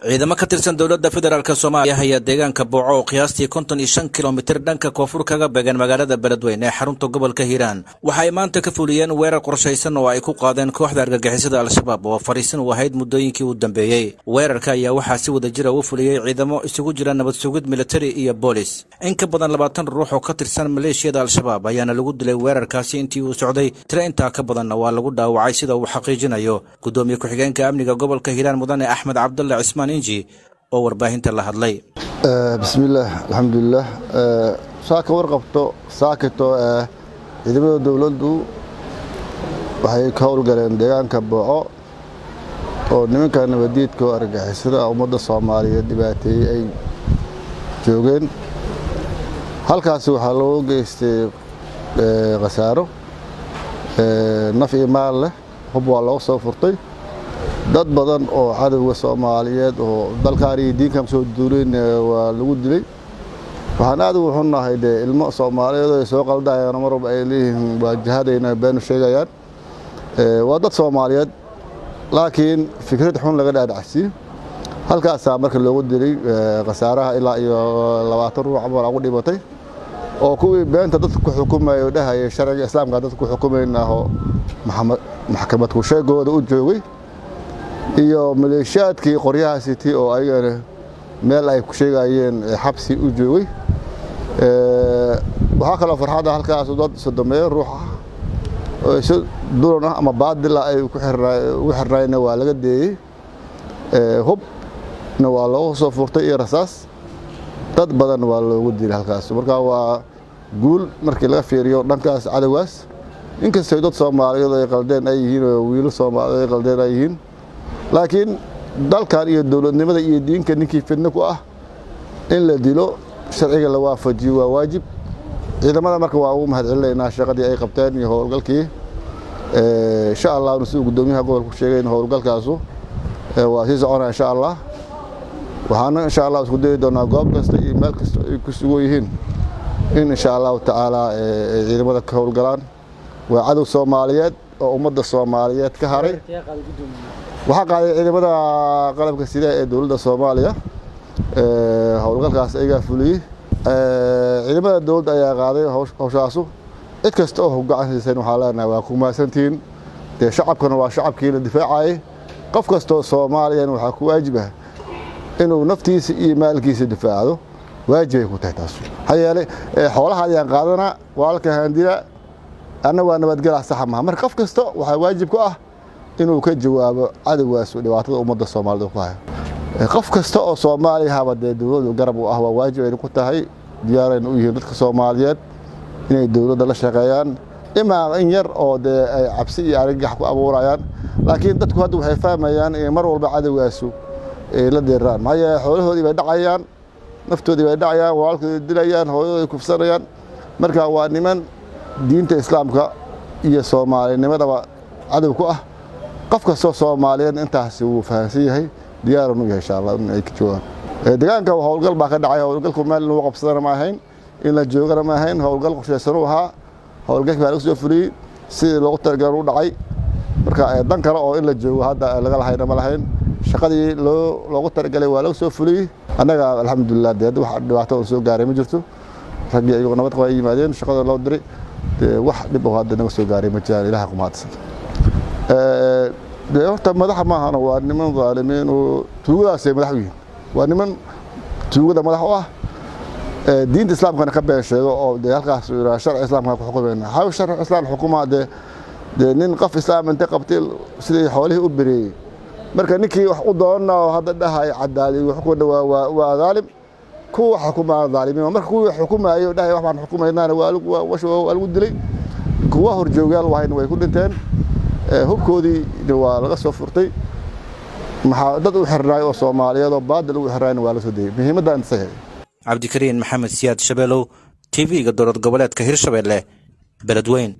ciidamo ka tirsan dowladda federaalka Soomaaliya ayaa deegaanka Booco oo qiyaastii 55 kilomitir dhanka koonfur kaga beegan magaalada Beledweyne ee xarunta gobolka Hiiraan waxa ay maanta ka fuliyeen weerar qorshaysan oo ay ku qaadeen kooxda argagixisada Al-Shabaab oo fariisin u ahayd muddooyinkii u dambeeyay. Weerarka ayaa waxa si wada jir ah u fuliyay ciidamo isugu jira nabad sugid military iyo boolis. In ka badan 20 ruux oo ka tirsan maleeshiyada Al-Shabaab ayaana lagu dilay weerarkaasi intii uu socday. Tira inta ka badan waa lagu dhaawacay sida uu xaqiijinayo gudoomiye ku-xigeenka amniga gobolka Hiiraan Mudane Axmed Cabdulle Cismaan inji oo warbaahinta la hadlay. bismillaah alxamdulillaah saaka warqabto saakato ciidamada dawladdu waxay ka howlgaleen deegaanka Booco oo nimanka nabadiidka oo argagixisada ummadda Soomaaliyeed dhibaateeyay ay joogeen. halkaas waxaa loo geystay khasaaro naf iyo maal leh, hub waa loo soo furtay. dad badan oo cadawga Soomaaliyeed oo dalkaani diinka soo duuleen waa lagu dilay. waxaan aad ugu xunnahay ilmo Soomaaliyeed oo soo qaldayaan marba ay leeyihiin waajahadayna been sheegayaan. waa dad Soomaaliyeed laakiin fikrad xun laga dhaadhacsiyo. halkaas marka loogu dilay khasaaraha ilaa iyo 20 ruux ama lagu dhibatay oo kuwii beenta dadku ku xukumayo dhahay sharciga islaamka dadku ku xukumaynaho maxkamad ku sheegooda u joogay iyo maleeshiyaadkii qoryaha city oo ayagana meel ay ku sheegayeen xabsi u joogay. waxa kale farxad ah halkaas dad 30 ruux ah oo isu duran ama baadil ay ku xirnaayeen waa laga deeyay. hubna waa loo soo furtay iyo rasaas. dad badan waa loogu dilay halkaas. marka waa guul markii laga fiiriyo dhankaas cadawgaas. inkastoo dad Soomaaliyeed ay qaldeen ay yihiin oo wiil Soomaaliyeed ay qaldeen ay yihiin, laakiin dalkan iyo dawladnimada iyo diinka ninkii fidna ku ah in la dilo sharciga la waafajiyo waa waajib. ciidamada marka waa ugu mahadcelinaynaa shaqadii ay qabteen iyo howlgalkii. insha Allah inuu gudoomiyaha gobolka sheegay howlgalkaasu waa sii soconaa insha Allah. waxaana insha Allah isku dayi doonaa goob kasta iyo meel kasta ay ku sugan yihiin in insha Allah taala ciidamada ka howlgalaan. waa cadow Soomaaliyeed oo ummadda Soomaaliyeed ka haray. waxaa qaaday ciidamada qalabka sida ee dawladda Soomaaliya howlgalkaas ayaga fuliyay. ciidamada dawladda ayaa qaaday hawshaasu. cid kasta oo gacan siisay waxa leenahay waa ku maasantiin. shacabkana waa shacabkii la difaacay. qof kasta oo Soomaaliyeed waxa ku waajib ah inuu naftiisa iyo maalkiisa difaaco. waajib ay ku tahay taas. hayeele xoolaha ayaan qaadana walaalka handira ana waa nabadgelyo sax ma. marka qof kasta waxa waajib ku ah inuu ka jawaabo cadawgaas dhibaatada ummadda Soomaaliyeed ku hayo. qof kasta oo Soomaali ah dawladdu garab u ah waa waajib ay ku tahay. diyaareen u yihiin dadka Soomaaliyeed inay dawladda la shaqeeyaan. in yar oo ay cabsi iyo argagax ku abuurayaan, laakiin dadku hadda waxay fahmayaan in mar walba cadawgaas la deeraan. maxay xoolahoodii bay dhacayaan, naftoodii bay dhacayaan, walaalkoodii dilayaan, hooyadooda kufsanayaan. marka waa niman diinta islaamka iyo Soomaalinimadaba cadow ku ah. qof kasta Soomaaliyeed intaas uu fahansan yahay diyaar u yahay insha Allah in ay ka joogaan. deegaanka howlgal baa ka dhacay. howlgalku meel lagu qabsadana ma ahayn, in la joogana ma ahayn. howlgal qorshaysan u ahaa. howlgalkii baa lagu soo fuliyay sidii loogu talagalay u dhacay. marka dan kale oo in la joogo hadda laga lahayna ma lahayn. shaqadii loogu talagalay waa lagu soo fuliyay. annaga alxamdulillaah wax dhibaato oo soo gaaray ma jirto. ragii ay nabad qaba yimaadeen, shaqada loo diray wax dhib oo hadda naga soo gaaray ma jiraan. ilaaha ku mahadsan. horta madaxa ma ahana waa niman zaalimiin oo tuugadaas ay madax u yihiin. waa niman tuugada madax u ah. diinta islaamkana ka been sheego oo halkaas sharci islaamka ku xukumayna. haw sharci islaam xukuma nin qof islaam inta qabtay sidii xoolihii u bireeyay. marka ninkii wax u doonaa hadda dhahay cadaalad wax ku dhawaa waa zaalim. kuwa xukuma zaalimiin. marka kuwa xukumayo dhahay wax baan xukumaynaa waa lagu dilay. kuwa horjoogaal waxayna way ku dhinteen. hubkoodii waa laga soo furtay. maxaa dad u xirnaay oo Soomaaliyeed oo baadil u xirnaayna waa la soo deeyay. muhiimadda inta sahay Cabdikariin Maxamed Siyaad Shabeelow TV ga dowlad goboleedka Hirshabelle Beledweyne.